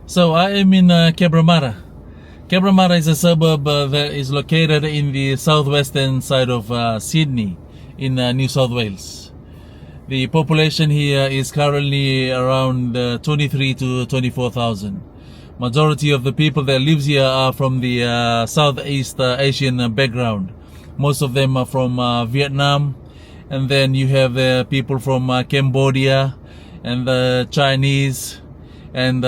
So I am in Cabramatta. Cabramatta is a suburb that is located in the southwestern side of Sydney in New South Wales. The population here is currently around 23 to 24,000. Majority of the people that lives here are from the Southeast Asian background. Most of them are from Vietnam, and then you have people from Cambodia and Chinese and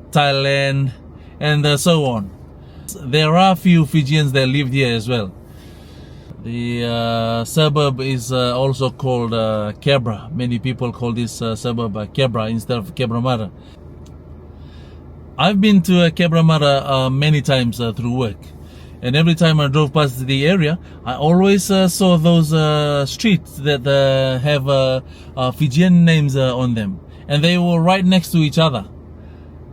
Thailand and so on. There are a few Fijians that live here as well. The suburb is also called Cabra. Many people call this suburb Cabra instead of Cabramatta. I've been to Cabramatta many times through work, and every time I drove past the area, I always saw those streets that have Fijian names on them, and they were right next to each other,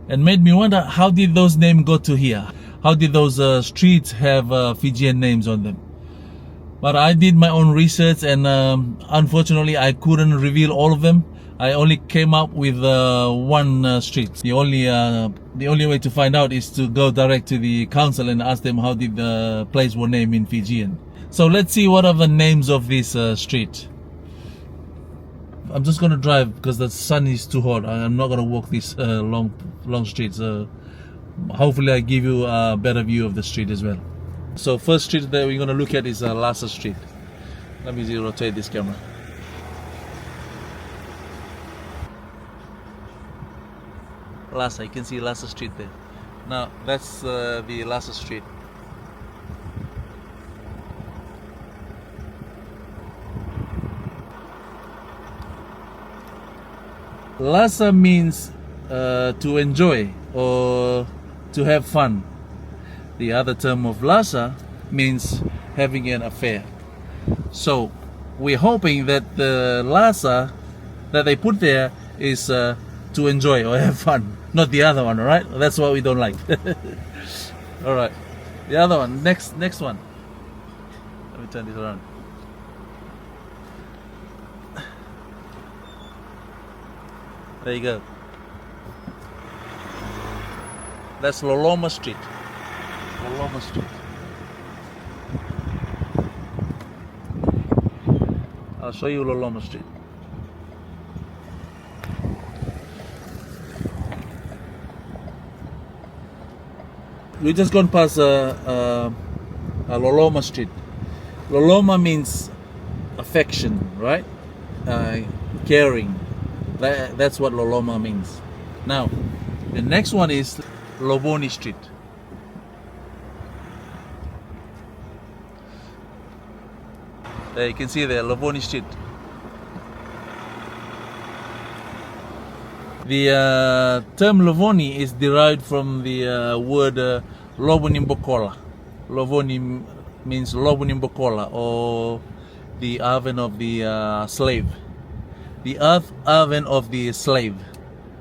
and made me wonder, how did those names go to here? How did those streets have Fijian names on them? But I did my own research, and unfortunately I couldn't reveal all of them. I only came up with one street. The only way to find out is to go direct to the council and ask them how did the place were named in Fijian. So let's see what are the names of this street. I'm just gonna drive because the sun is too hot. I'm not gonna walk this long street. So hopefully I give you a better view of the street as well. So first street that we're gonna look at is Lhasa Street. Let me rotate this camera. Lhasa, you can see Lhasa Street there. Now that's the Lhasa Street. Lhasa means to enjoy or to have fun. The other term of Lhasa means having an affair. So we're hoping that the Lhasa that they put there is to enjoy or have fun, not the other one, alright? That's what we don't like. Alright, the other one, next one. Let me turn this around. There you go. That's Loloma Street. Loloma Street. I'll show you Loloma Street. We just gone past Loloma Street. Loloma means affection, right? Caring. That's what Loloma means. Now, the next one is Loboni Street. There you can see there, Loboni Street. The term Lovoni is derived from the word Lobonimbokola. Lovoni means Lobonimbokola, or the oven of the slave. The oven of the slave.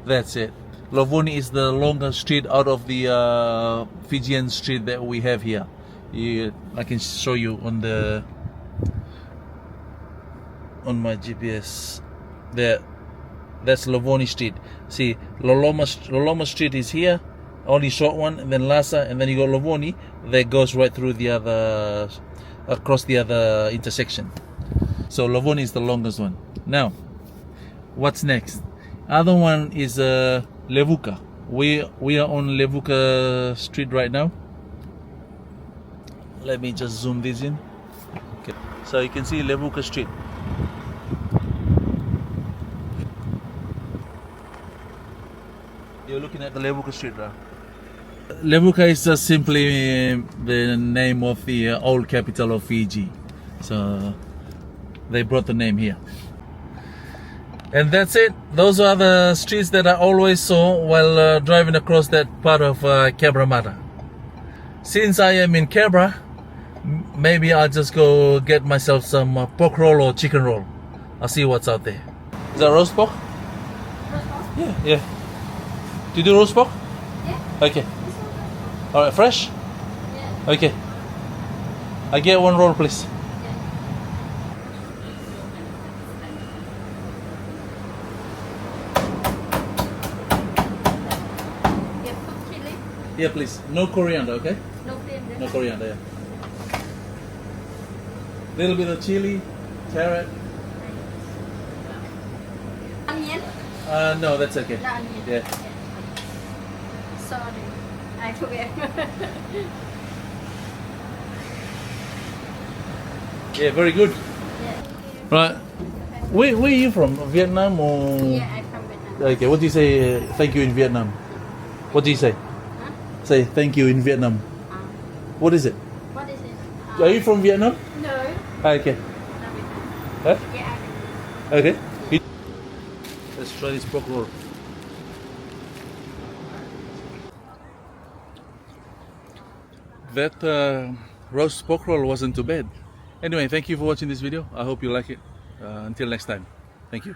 That's it. Lovoni is the longest street out of the Fijian street that we have here. I can show you on my GPS. There, that's Lovoni Street. See, Loloma Street is here, only short one, and then Lhasa, and then you got Lovoni that goes right through the other, across the other intersection. So Lovoni is the longest one. Now, what's next? Other one is Levuka. We are on Levuka Street right now. Let me just zoom this in. Okay. So you can see Levuka Street. You're looking at the Levuka Street now. Levuka is just simply the name of the old capital of Fiji. So they brought the name here. And that's it. Those are the streets that I always saw while driving across that part of Cabramatta. Since I am in Cabra, maybe I'll just go get myself some pork roll or chicken roll. I'll see what's out there. Is that roast pork? Roast pork? Yeah. Do you do roast pork? Yeah. Okay. Alright, fresh? Yeah. Okay. I get one roll, please. Yep. Yeah, please. No coriander, okay? No cream. No coriander, yeah. Little bit of chili, carrot. Onion. No, that's okay. No onion. Yeah. Sorry, I forget. Yeah, very good. Yeah. Right. Where are you from? Vietnam or? Yeah, I'm from Vietnam. Okay, what do you say thank you in Vietnam? What do you say? Huh? Say thank you in Vietnam. What is it? What is it? Are you from Vietnam? No. Okay. Not Vietnam. Huh? Yeah, I'm Okay. Let's try this pork roll. That roast pork roll wasn't too bad. Anyway, thank you for watching this video. I hope you like it. Until next time. Thank you.